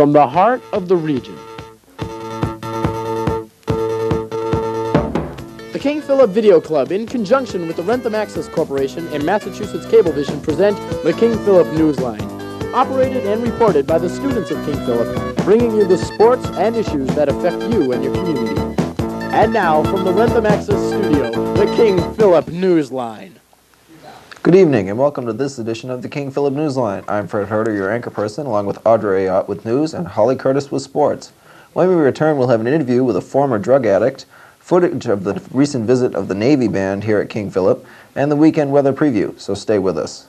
from the heart of the region. The King Philip Video Club, in conjunction with the Wrentham Access Corporation and Massachusetts Cablevision, present the King Philip Newsline. Operated and reported by the students of King Philip, bringing you the sports and issues that affect you and your community. And now, from the Wrentham Access Studio, the King Philip Newsline. Good evening, and welcome to this edition of the King Philip Newsline. I'm Fred Herder, your anchor person, along with Audrey Ayotte with news and Holly Curtis with sports. When we return, we'll have an interview with a former drug addict, footage of the recent visit of the Navy Band here at King Philip, and the weekend weather preview, so stay with us.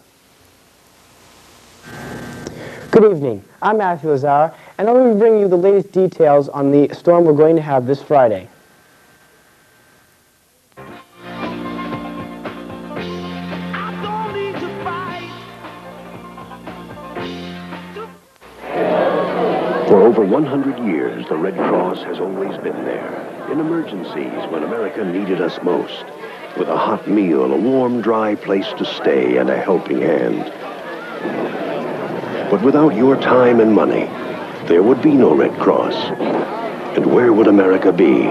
Good evening, I'm Matthew Lazar, and I'm going to be bringing you the latest details on the storm we're going to have this Friday. For over 100 years, the Red Cross has always been there, in emergencies when America needed us most, with a hot meal, a warm, dry place to stay, and a helping hand. But without your time and money, there would be no Red Cross. And where would America be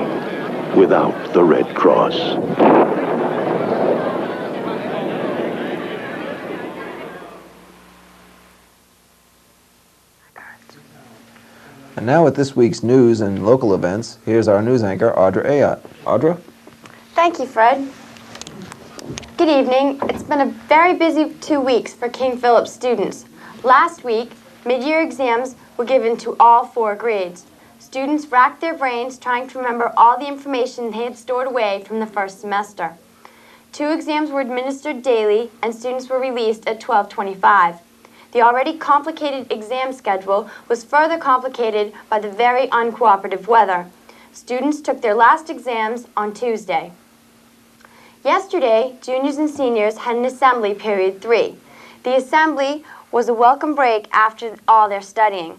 without the Red Cross? And now with this week's news and local events, here's our news anchor, Audrey Ayotte. Audrey? Thank you, Fred. Good evening. It's been a very busy 2 weeks for King Philip students. Last week, mid-year exams were given to all 4 grades. Students racked their brains trying to remember all the information they had stored away from the first semester. 2 exams were administered daily, and students were released at 12:25. The already complicated exam schedule was further complicated by the very uncooperative weather. Students took their last exams on Tuesday. Yesterday, juniors and seniors had an assembly period 3. The assembly was a welcome break after all their studying.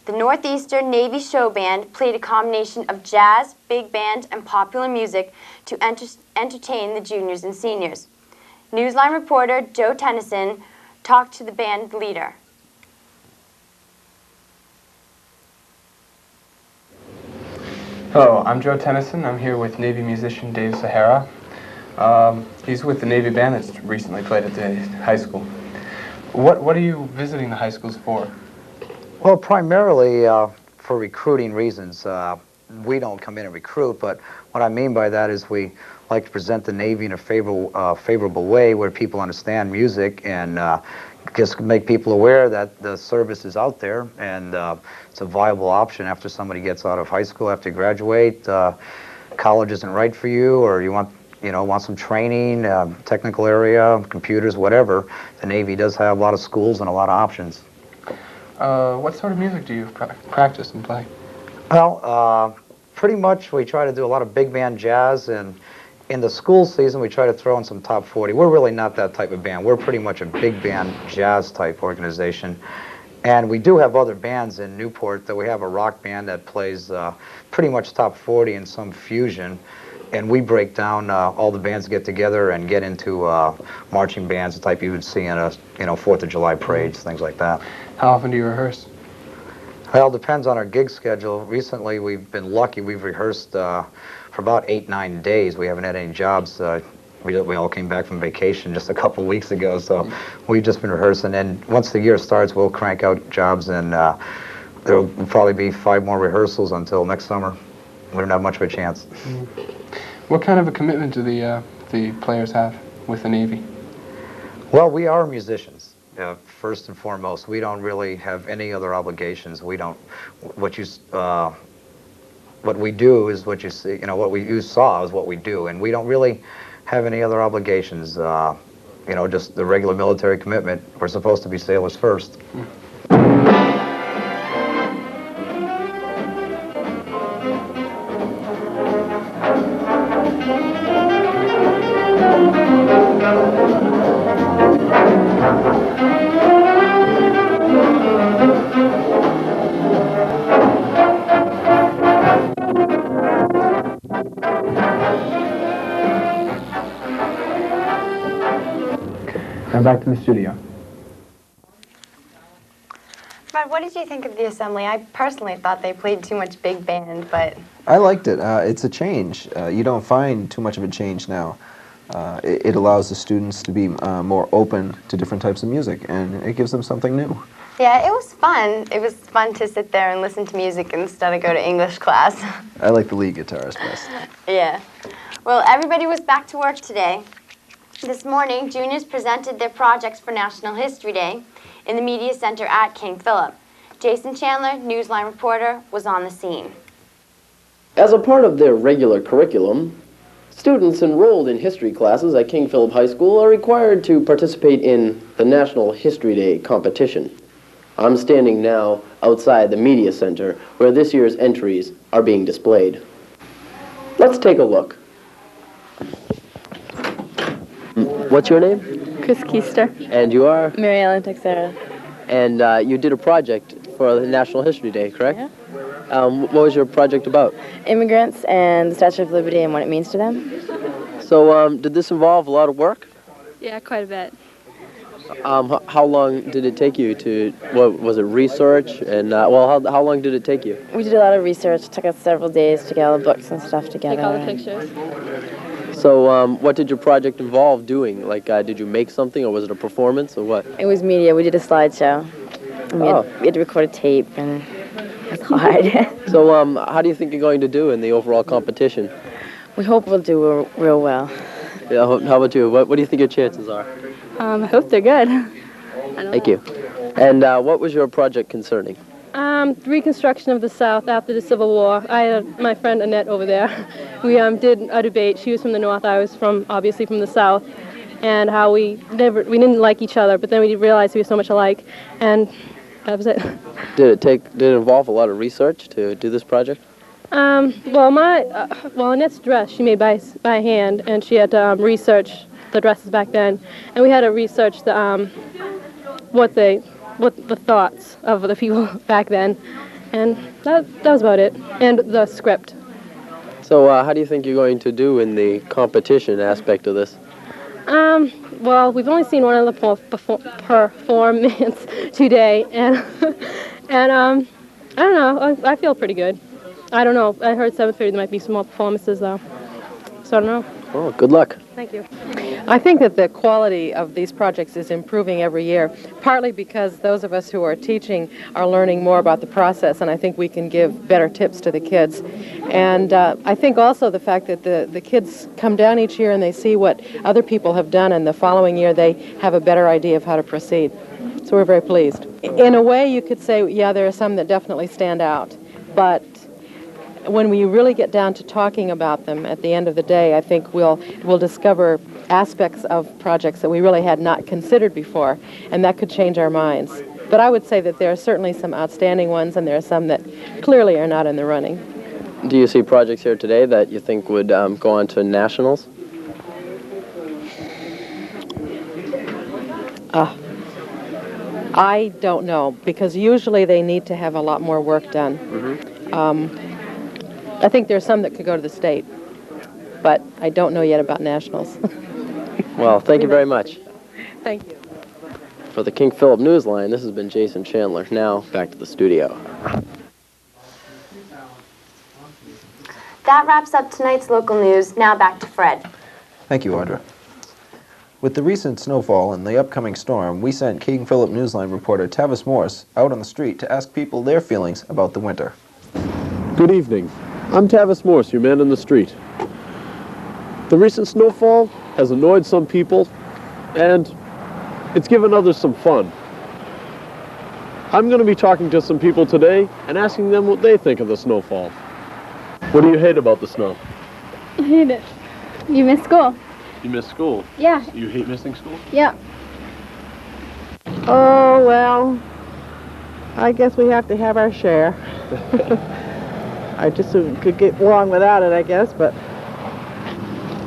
The Northeastern Navy Show Band played a combination of jazz, big band, and popular music to entertain the juniors and seniors. Newsline reporter Joe Tennyson talked to the band leader. Hello, I'm Joe Tennyson. I'm here with Navy musician Dave Sahara. He's with the Navy Band that's recently played at the high school. What are you visiting the high schools for? Well, primarily for recruiting reasons. We don't come in and recruit, but what I mean by that is we like to present the Navy in a favorable way where people understand music and just make people aware that the service is out there and it's a viable option after somebody gets out of high school, after you graduate. College isn't right for you, or you want some training, technical area, computers, whatever. The Navy does have a lot of schools and a lot of options. What sort of music do you practice and play? Well, pretty much we try to do a lot of big band jazz, and in the school season we try to throw in some top 40. We're really not that type of band. We're pretty much a big band jazz type organization. And we do have other bands in Newport. That we have a rock band that plays pretty much top 40 and some fusion. And we break down, all the bands get together and get into marching bands, the type you would see in a 4th of July parades, things like that. How often do you rehearse? Well, it depends on our gig schedule. Recently, we've been lucky. We've rehearsed for about 8-9 days. We haven't had any jobs. We all came back from vacation just a couple weeks ago, so we've just been rehearsing. And once the year starts, we'll crank out jobs, and there will probably be 5 more rehearsals until next summer. We don't have much of a chance. What kind of a commitment do the players have with the Navy? Well, we are musicians, first and foremost. We don't really have any other obligations. We don't. What we do is what you see. What you saw is what we do, and we don't really have any other obligations. Just the regular military commitment. We're supposed to be sailors first. Now back to the studio. Fred, what what did you think of the assembly? I personally thought they played too much big band, but... I liked it. It's a change. You don't find too much of a change now. It allows the students to be more open to different types of music, and it gives them something new. Yeah, it was fun. It was fun to sit there and listen to music instead of go to English class. I like the lead guitarist best. Yeah. Well, everybody was back to work today. This morning, juniors presented their projects for National History Day in the Media Center at King Philip. Jason Chandler, Newsline reporter, was on the scene. As a part of their regular curriculum, students enrolled in history classes at King Philip High School are required to participate in the National History Day competition. I'm standing now outside the Media Center where this year's entries are being displayed. Let's take a look. What's your name? Chris Keister, And you are? Mary Ellen Texera. And you did a project for the National History Day, correct? Yeah. What was your project about? Immigrants and the Statue of Liberty and what it means to them. So did this involve a lot of work? Yeah, quite a bit. How long did it take you to, what was it, research? And, well, how long did it take you? We did a lot of research. It took us several days to get all the books and stuff together. Take all the pictures. So what did your project involve doing? Like, did you make something, or was it a performance, or what? It was media. We did a slideshow. And we had to record a tape, and it was hard. So how do you think you're going to do in the overall competition? We hope we'll do real well. Yeah, how about you? What do you think your chances are? I hope they're good. Thank you. And what was your project concerning? Reconstruction of the South after the Civil War. I had my friend Annette over there. We did a debate. She was from the North. I was obviously from the South. And how we didn't like each other, but then we realized we were so much alike. And that was it. Did it involve a lot of research to do this project? Well, Annette's dress she made by hand, and she had to research the dresses back then, and we had to research what the thoughts of the people back then, and that was about it, and the script. So how do you think you're going to do in the competition aspect of this? Well, we've only seen one of the performance today, and I don't know. I feel pretty good. I don't know. I heard 7:30 there might be some more performances though, so I don't know. Oh, good luck. Thank you. I think that the quality of these projects is improving every year, partly because those of us who are teaching are learning more about the process, and I think we can give better tips to the kids. And I think also the fact that the kids come down each year and they see what other people have done, and the following year they have a better idea of how to proceed. So we're very pleased. In a way, you could say, yeah, there are some that definitely stand out, but when we really get down to talking about them at the end of the day, I think we'll discover aspects of projects that we really had not considered before, and that could change our minds. But I would say that there are certainly some outstanding ones, and there are some that clearly are not in the running. Do you see projects here today that you think would go on to nationals? I don't know, because usually they need to have a lot more work done. I think there's some that could go to the state, but I don't know yet about nationals. Well, thank you very much. Thank you. For the King Philip Newsline, this has been Jason Chandler. Now, back to the studio. That wraps up tonight's local news. Now back to Fred. Thank you, Audra. With the recent snowfall and the upcoming storm, we sent King Philip Newsline reporter Tavis Morse out on the street to ask people their feelings about the winter. Good evening. I'm Tavis Morse, your man in the street. The recent snowfall has annoyed some people, and it's given others some fun. I'm going to be talking to some people today and asking them what they think of the snowfall. What do you hate about the snow? I hate it. You miss school. You miss school? Yeah. You hate missing school? Yeah. Oh, well, I guess we have to have our share. I just could get along without it, I guess, but...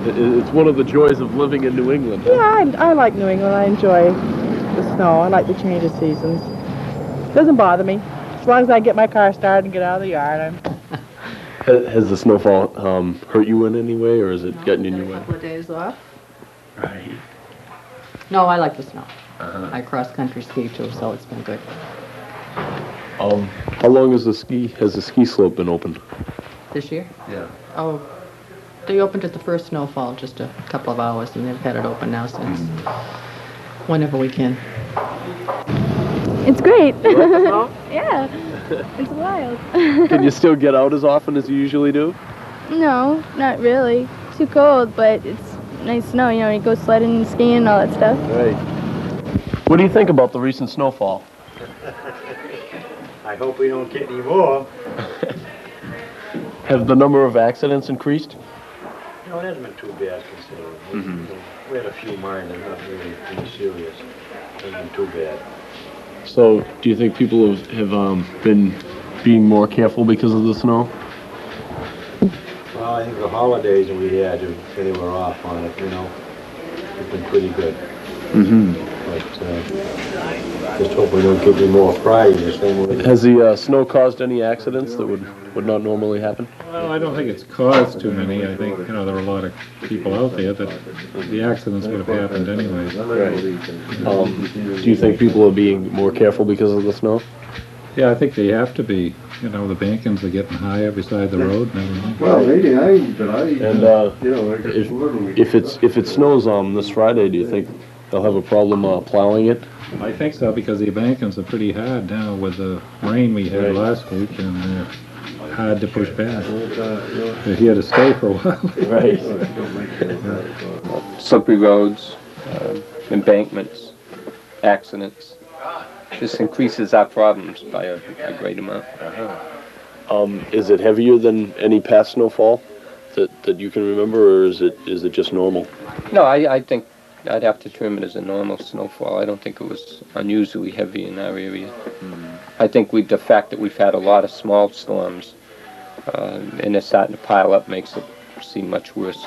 It's one of the joys of living in New England. Huh? Yeah, I like New England. I enjoy the snow. I like the change of seasons. Doesn't bother me. As long as I get my car started and get out of the yard, Has the snowfall hurt you in any way, or is it getting in your way? A couple of days off. Right. No, I like the snow. I cross-country ski too, so it's been good. How long has the ski slope been open? This year? Yeah. Oh, they opened at the first snowfall just a couple of hours, and they've had it open now since whenever we can. It's great. You like the snow? Yeah, it's wild. Can you still get out as often as you usually do? No, not really. Too cold, but it's nice snow. You know, you go sledding and skiing and all that stuff. Right. What do you think about the recent snowfall? I hope we don't get any more. Have the number of accidents increased? No, it hasn't been too bad considering. We had a few minor, not really any serious. It hasn't been too bad. So, do you think people have been being more careful because of the snow? Well, I think the holidays that we had, they were off on it, you know. It's been pretty good. But just hope we don't get any more Friday the same way. Has the snow caused any accidents that would not normally happen? Well, I don't think it's caused too many. I think, you know, there were a lot of people out there that the accidents would have happened anyways. Do you think people are being more careful because of the snow? Yeah, I think they have to be. You know, the bankings are getting higher beside the road and everything. Well, maybe if it snows this Friday, do you think they'll have a problem plowing it? I think so, because the bankings are pretty hard now with the rain we had last week, and they're hard to push back. They're here to stay for a while. Right. Slippery roads, embankments, accidents. This increases our problems by a great amount. Is it heavier than any past snowfall that you can remember, or is it just normal? No, I think I'd have to term it as a normal snowfall. I don't think it was unusually heavy in our area. I think the fact that we've had a lot of small storms and it's starting to pile up makes it seem much worse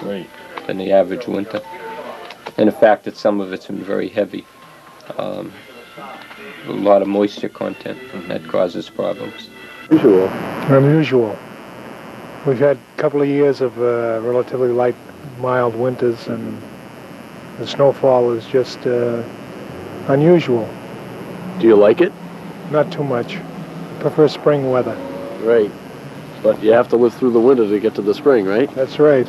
than the average winter. And the fact that some of it's been very heavy. A lot of moisture content that causes problems. Unusual. We've had a couple of years of relatively light, mild winters, and the snowfall is just unusual. Do you like it? Not too much. Prefer spring weather. Right. But you have to live through the winter to get to the spring, right? That's right.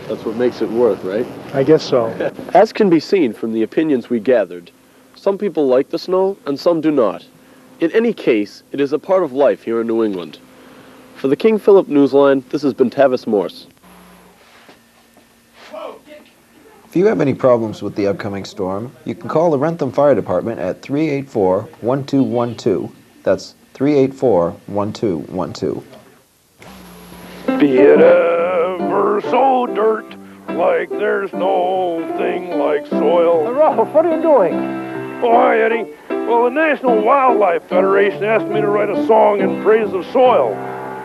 That's what makes it worth, right? I guess so. As can be seen from the opinions we gathered, some people like the snow and some do not. In any case, it is a part of life here in New England. For the King Philip Newsline, this has been Tavis Morse. If you have any problems with the upcoming storm, you can call the Wrentham Fire Department at 384-1212. That's 384-1212. Be it ever so dirt, like there's no thing like soil. Ralph, what are you doing? Oh, hi, Eddie. Well, the National Wildlife Federation asked me to write a song in praise of soil.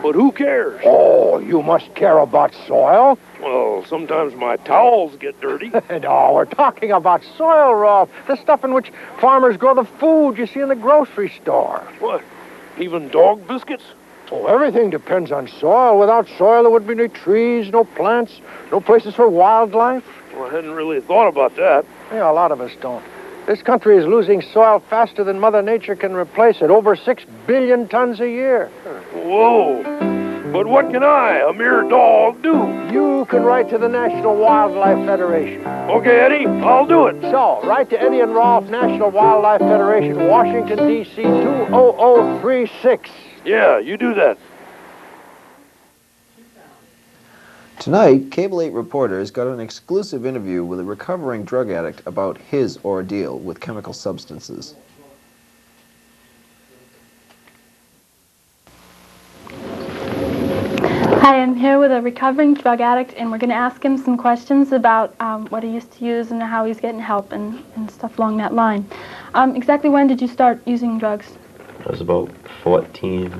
But who cares? Oh, you must care about soil. Well, sometimes my towels get dirty. No, we're talking about soil, Ralph. The stuff in which farmers grow the food you see in the grocery store. What? Even dog biscuits? Oh, everything depends on soil. Without soil, there would be no trees, no plants, no places for wildlife. Well, I hadn't really thought about that. Yeah, a lot of us don't. This country is losing soil faster than Mother Nature can replace it, over 6 billion tons a year. Whoa. But what can I, a mere dog, do? You can write to the National Wildlife Federation. Okay, Eddie, I'll do it. So, write to Eddie and Rolf, National Wildlife Federation, Washington, D.C., 20036. Yeah, you do that. Tonight, Cable 8 reporters got an exclusive interview with a recovering drug addict about his ordeal with chemical substances. Hi, I'm here with a recovering drug addict, and we're going to ask him some questions about what he used to use and how he's getting help and stuff along that line. Exactly when did you start using drugs? I was about 14.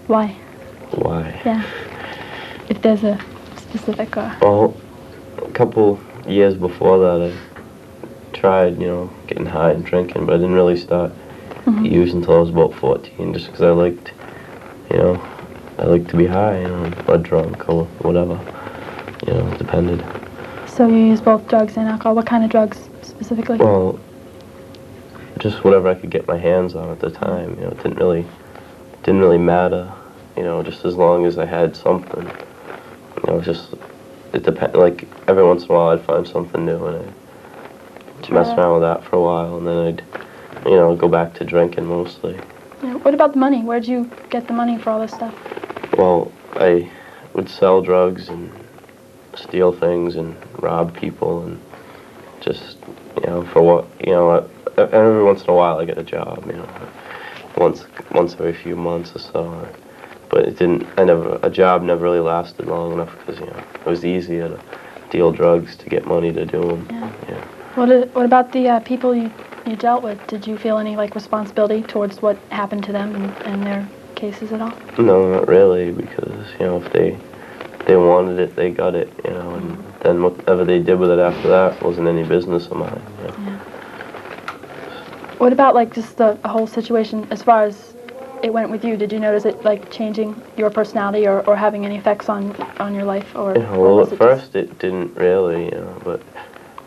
Why? Why? Yeah. If there's a specific or... Well, a couple years before that, I tried, getting high and drinking, but I didn't really start use until I was about 14, just because I liked, I liked to be high, or drunk, or whatever, it depended. So you use both drugs and alcohol. What kind of drugs specifically? Well, just whatever I could get my hands on at the time. You know, it didn't really matter. You know, just as long as I had something. You know, it depend. Like every once in a while, I'd find something new and I'd mess around with that for a while, and then I'd, you know, go back to drinking mostly. Yeah. What about the money? Where'd you get the money for all this stuff? Well, I would sell drugs and steal things and rob people and just, you know, for what, you know, every once in a while I get a job, you know, once every few months or so. But a job never really lasted long enough because, you know, it was easier to deal drugs to get money to do them. Yeah. What about the people you dealt with? Did you feel any like responsibility towards what happened to them and their cases at all? No, not really, because, you know, if they wanted it, they got it, you know, and then whatever they did with it after that wasn't any business of mine. You know? Yeah. What about like just the whole situation as far as it went with you? Did you notice it like changing your personality or having any effects on your life? Or, yeah, well, at first it didn't really, you know, but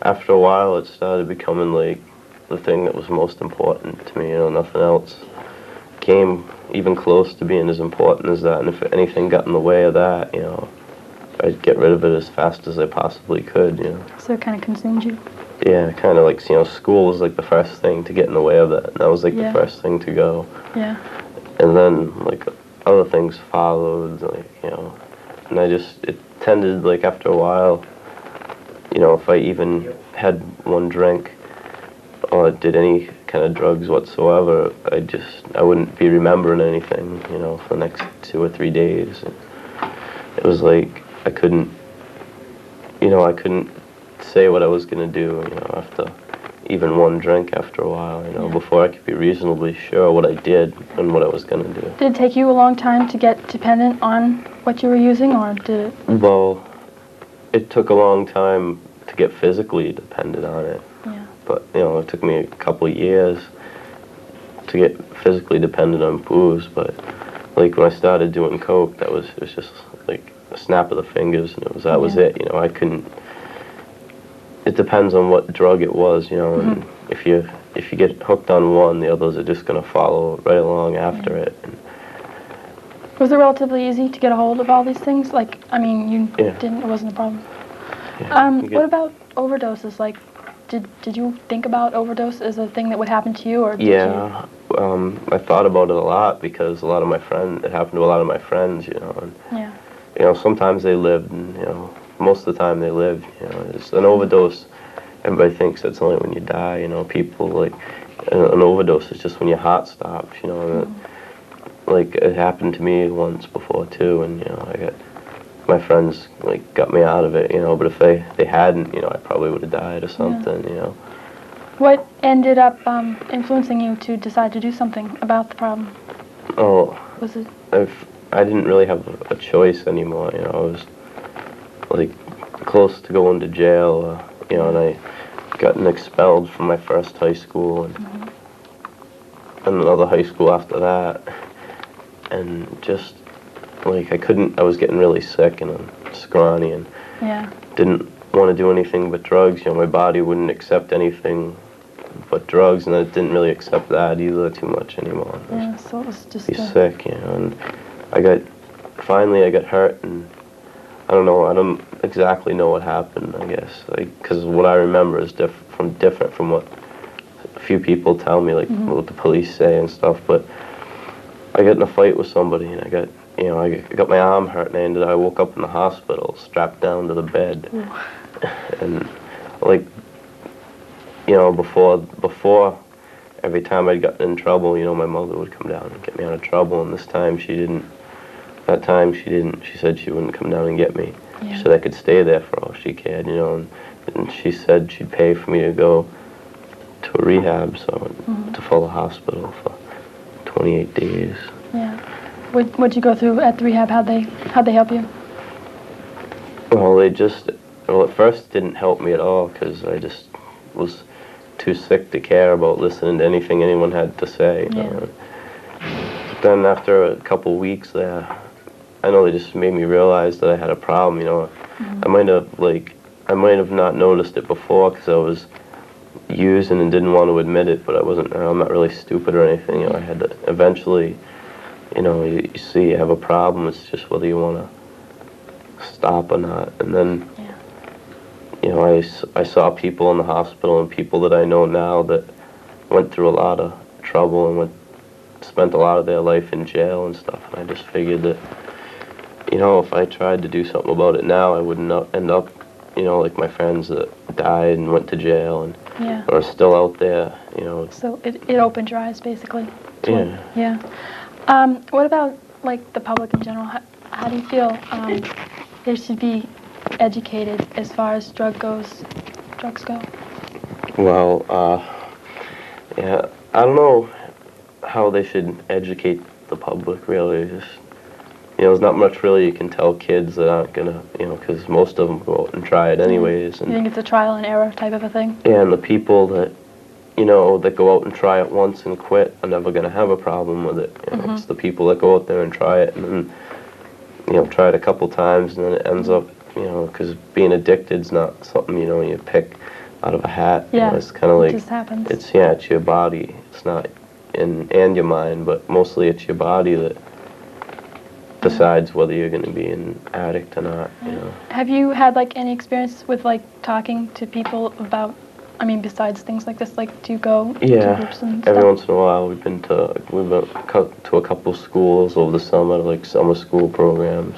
after a while it started becoming like the thing that was most important to me, you know, nothing else came even close to being as important as that, and if anything got in the way of that, you know, I'd get rid of it as fast as I possibly could, you know. So it kind of consumed you? Yeah, kind of like, you know, school was like the first thing to get in the way of that, and that was like the first thing to go. Yeah. And then, like, other things followed, like, you know, and it tended, like, after a while, you know, if I even had one drink or did any kind of drugs whatsoever, I wouldn't be remembering anything, you know, for the next 2 or 3 days. And it was like I couldn't say what I was going to do, you know, after even one drink after a while, you know, before I could be reasonably sure what I did and what I was going to do. Did it take you a long time to get dependent on what you were using, or did it? Well, it took a long time to get physically dependent on it. Yeah. But, you know, it took me a couple of years to get physically dependent on booze. But, like, when I started doing coke, it was just, like, a snap of the fingers, and that was it, you know. I couldn't... It depends on what drug it was, you know, and if you get hooked on one, the others are just going to follow right along after it. And was it relatively easy to get a hold of all these things? Like, I mean, it wasn't a problem. What about overdoses? Like, did you think about overdose as a thing that would happen to you, or did yeah, I thought about it a lot because it happened to a lot of my friends, you know, and you know, sometimes they lived, and, you know, most of the time they lived, you know. It's an overdose, everybody thinks that's only when you die, you know. People, like, an overdose is just when your heart stops, you know. And like, it happened to me once before, too, and, you know, my friends, like, got me out of it, you know, but if they hadn't, you know, I probably would have died or something, you know. What ended up influencing you to decide to do something about the problem? Oh, was it? I didn't really have a choice anymore, you know. I was, like, close to going to jail, you know, and I gotten expelled from my first high school and another high school after that, and just, like, I was getting really sick and scrawny and didn't want to do anything but drugs, you know. My body wouldn't accept anything but drugs, and I didn't really accept that either too much anymore. Yeah, so it was just sick, you know, and finally I got hurt, and I don't exactly know what happened, I guess, because what I remember is different from what a few people tell me, like what the police say and stuff, but I got in a fight with somebody, and I got my arm hurt, and I woke up in the hospital, strapped down to the bed, and, like, you know, before, every time I'd gotten in trouble, you know, my mother would come down and get me out of trouble, and this time she didn't. That time she didn't. She said she wouldn't come down and get me. She said I could stay there for all she cared, you know, and she said she'd pay for me to go to a rehab, to Fuller Hospital for 28 days. Yeah. What'd you go through at the rehab? How'd they help you? Well, at first didn't help me at all because I just was too sick to care about listening to anything anyone had to say. You know? But then after a couple weeks there, I know they just made me realize that I had a problem, you know. I might have not noticed it before because I was using and didn't want to admit it, but I'm not really stupid or anything. You know, I had to eventually, you know, you see you have a problem. It's just whether you want to stop or not. And then, you know, I saw people in the hospital and people that I know now that went through a lot of trouble and spent a lot of their life in jail and stuff. And I just figured that, you know, if I tried to do something about it now, I wouldn't end up, you know, like my friends that died and went to jail and are still out there, you know. So it opened your eyes, basically. Yeah. Yeah. What about, like, the public in general? How do you feel they should be educated as far as drugs go? Well, yeah, I don't know how they should educate the public, really. Just, you know, there's not much really you can tell kids that aren't gonna, you know, because most of them go out and try it anyways. You And think it's a trial and error type of a thing? yeah, and the people that, you know, that go out and try it once and quit are never gonna have a problem with it. You know, it's the people that go out there and try it and then, you know, try it a couple times and then it ends up, you know, because being addicted's not something, you know, you pick out of a hat. Yeah, You know, it's kind of it like, just happens. it's your body. It's not and your mind, but mostly it's your body that decides whether you're going to be an addict or not, you know. Have you had, like, any experience with, like, talking to people about, I mean, besides things like this, like, do you go to groups and stuff? Every once in a while we've been to a couple schools over the summer, like summer school programs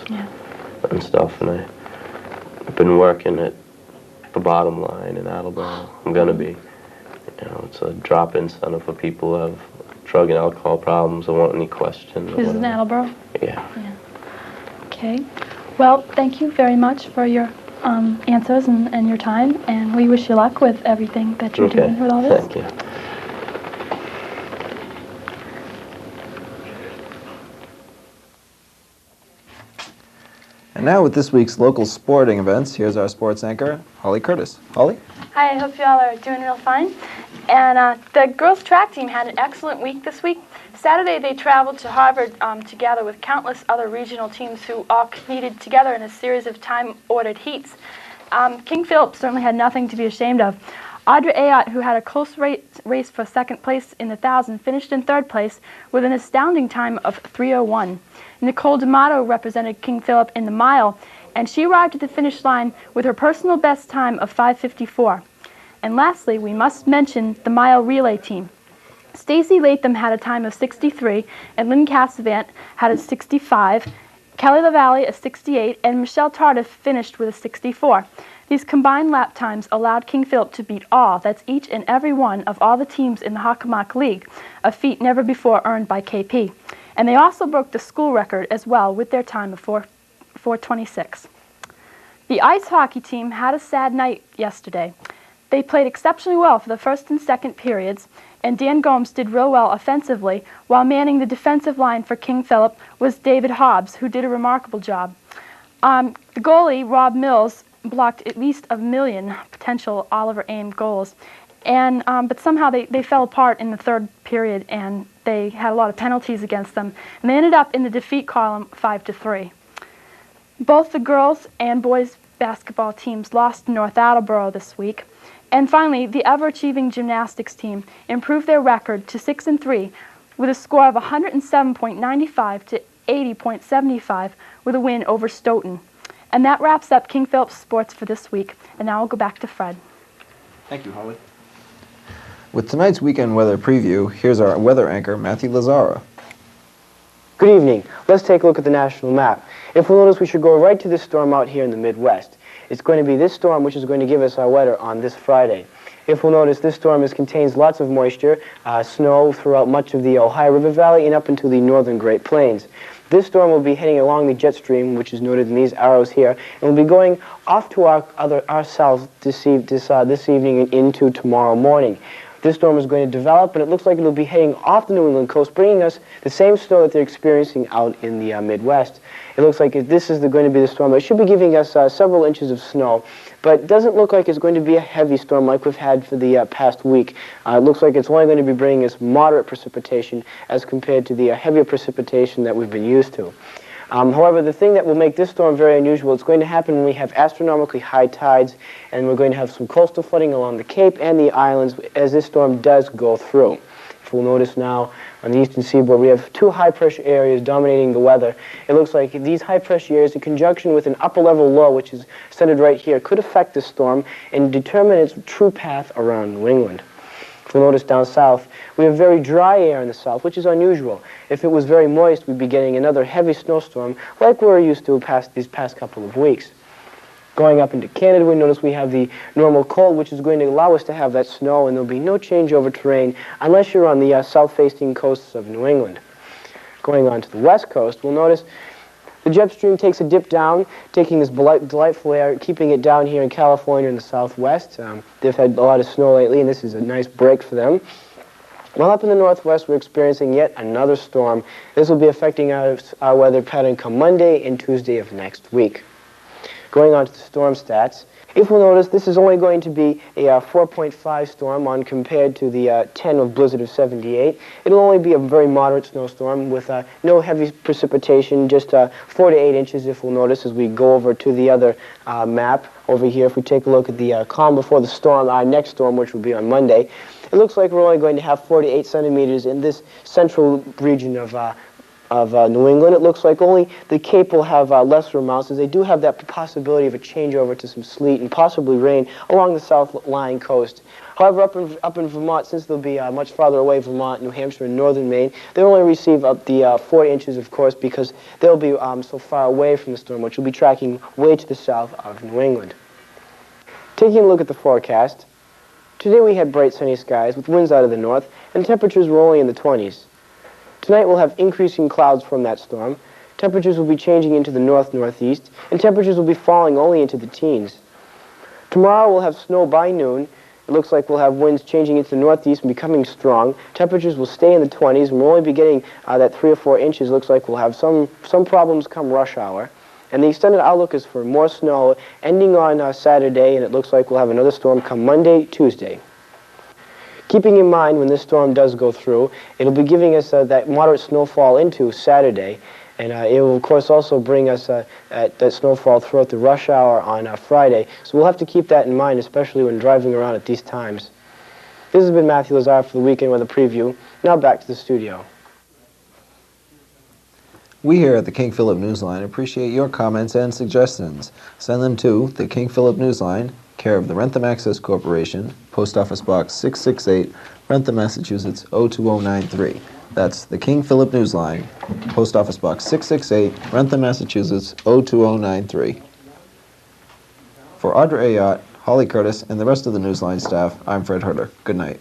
and stuff, and I've been working at the Bottom Line in Attleboro. I'm going to be. You know, it's a drop-in center for people who have drug and alcohol problems or want any questions. This is in Attleboro? Yeah. Okay. Well, thank you very much for your answers and your time, and we wish you luck with everything that you're doing with all this. Thank you. And now with this week's local sporting events, here's our sports anchor, Holly Curtis. Holly? Hi, I hope you all are doing real fine. And the girls' track team had an excellent week this week. Saturday, they traveled to Harvard together with countless other regional teams who all competed together in a series of time-ordered heats. King Philip certainly had nothing to be ashamed of. Audrey Ayotte, who had a close race for second place in the 1,000, finished in third place with an astounding time of 3:01. Nicole D'Amato represented King Philip in the mile, and she arrived at the finish line with her personal best time of 5:54. And lastly, we must mention the mile relay team. Stacy Latham had a time of 63, and Lynn Cassavant had a 65, Kelly LaValle a 68, and Michelle Tardif finished with a 64. These combined lap times allowed King Philip to beat all, that's each and every one of all the teams in the Hockomock League, a feat never before earned by KP. And they also broke the school record as well with their time of 4:26. The ice hockey team had a sad night yesterday. They played exceptionally well for the first and second periods, and Dan Gomes did real well offensively, while manning the defensive line for King Philip was David Hobbs, who did a remarkable job. The goalie, Rob Mills, blocked at least 1 million potential Oliver Aim goals, and but somehow they fell apart in the third period, and they had a lot of penalties against them, and they ended up in the defeat column 5-3. Both the girls and boys basketball teams lost to North Attleboro this week. And finally, the ever-achieving gymnastics team improved their record to 6-3 with a score of 107.95 to 80.75 with a win over Stoughton. And that wraps up King Philip's sports for this week. And now I'll go back to Fred. Thank you, Holly. With tonight's weekend weather preview, here's our weather anchor, Matthew Lazara. Good evening. Let's take a look at the national map. If we'll notice, we should go right to this storm out here in the Midwest. It's going to be this storm which is going to give us our weather on this Friday. If we'll notice, this storm contains lots of moisture, snow throughout much of the Ohio River Valley and up into the northern Great Plains. This storm will be heading along the jet stream, which is noted in these arrows here, and will be going off to our south this evening and into tomorrow morning. This storm is going to develop, and it looks like it will be heading off the New England coast, bringing us the same snow that they're experiencing out in the Midwest. It looks like this is going to be the storm. It should be giving us several inches of snow, but it doesn't look like it's going to be a heavy storm like we've had for the past week. It looks like it's only going to be bringing us moderate precipitation as compared to the heavier precipitation that we've been used to. However, the thing that will make this storm very unusual, it's going to happen when we have astronomically high tides, and we're going to have some coastal flooding along the Cape and the islands as this storm does go through. If we'll notice now on the eastern seaboard, we have two high-pressure areas dominating the weather. It looks like these high-pressure areas, in conjunction with an upper-level low, which is centered right here, could affect this storm and determine its true path around New England. If you'll notice down south, we have very dry air in the south, which is unusual. If it was very moist, we'd be getting another heavy snowstorm like we're used to these past couple of weeks. Going up into Canada, we notice we have the normal cold, which is going to allow us to have that snow, and there'll be no change over terrain unless you're on the south-facing coasts of New England. Going on to the west coast, we'll notice the jet stream takes a dip down, taking this delightful air, keeping it down here in California in the southwest. They've had a lot of snow lately, and this is a nice break for them. While up in the northwest, we're experiencing yet another storm. This will be affecting our weather pattern come Monday and Tuesday of next week. Going on to the storm stats, if we'll notice, this is only going to be a 4.5 storm compared to the 10 of blizzard of 78. It'll only be a very moderate snowstorm with no heavy precipitation, just 4 to 8 inches if we'll notice as we go over to the other map over here. If we take a look at the calm before the storm, our next storm, which will be on Monday, it looks like we're only going to have 4 to 8 centimeters in this central region of New England. It looks like only the Cape will have lesser amounts, as they do have that possibility of a changeover to some sleet and possibly rain along the south-lying coast. However, up in Vermont, since they'll be much farther away, Vermont, New Hampshire, and northern Maine, they'll only receive up the 4 inches, of course, because they'll be so far away from the storm, which will be tracking way to the south of New England. Taking a look at the forecast, today we had bright sunny skies with winds out of the north, and temperatures were only in the 20s. Tonight we'll have increasing clouds from that storm. Temperatures will be changing into the north-northeast, and temperatures will be falling only into the teens. Tomorrow we'll have snow by noon. It looks like we'll have winds changing into the northeast and becoming strong. Temperatures will stay in the 20s, and we'll only be getting that 3 or 4 inches. Looks like we'll have some problems come rush hour. And the extended outlook is for more snow ending on Saturday, and it looks like we'll have another storm come Monday, Tuesday. Keeping in mind when this storm does go through, it'll be giving us that moderate snowfall into Saturday, and it will, of course, also bring us that snowfall throughout the rush hour on Friday. So we'll have to keep that in mind, especially when driving around at these times. This has been Matthew Lazar for the Weekend Weather Preview. Now back to the studio. We here at the King Philip Newsline appreciate your comments and suggestions. Send them to the King Philip Newsline, care of the Wrentham Access Corporation, Post Office Box 668, Wrentham, Massachusetts 02093. That's the King Philip Newsline, Post Office Box 668, Wrentham, Massachusetts 02093. For Audra Ayotte, Holly Curtis, and the rest of the Newsline staff, I'm Fred Herter. Good night.